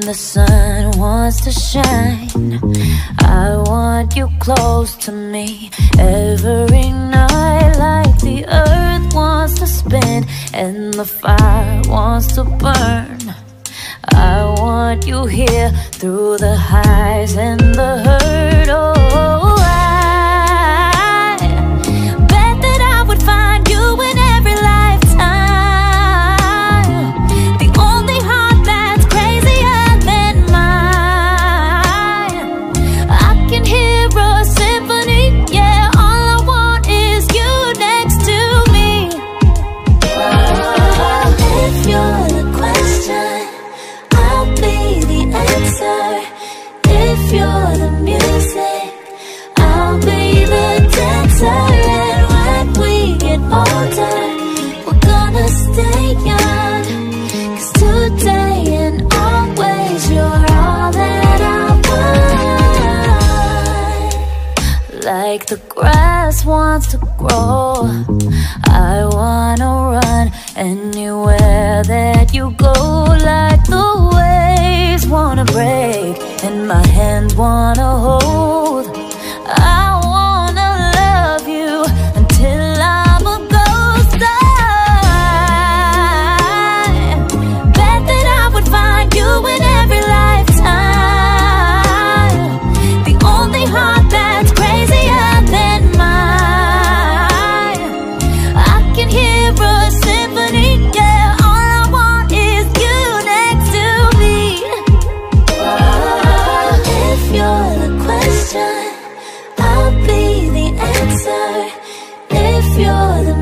the sun wants to shine, I want you close to me every night, like the earth wants to spin and the fire wants to burn. I want you here through the highs and the hurt. Oh, I bet that I would find you in every lifetime, the only heart that's crazier than mine. I can hear a symphony, yeah, all I want is you next to me. If you're the question, I'll be the answer. If you're the music, I'll be the dancer. And when we get older, we're gonna stay young, 'cause today and always you're all that I want. Like the grass wants to grow, I wanna run anywhere that you go. Like the waves wanna break and my hands wanna hold, I wanna love you until I'm a ghost. I bet that I would find you in every lifetime, the only heart that's crazier than mine. I can hear a symphony, yeah, all I want is you next to me. If you're the question, I'll be the answer. If you're the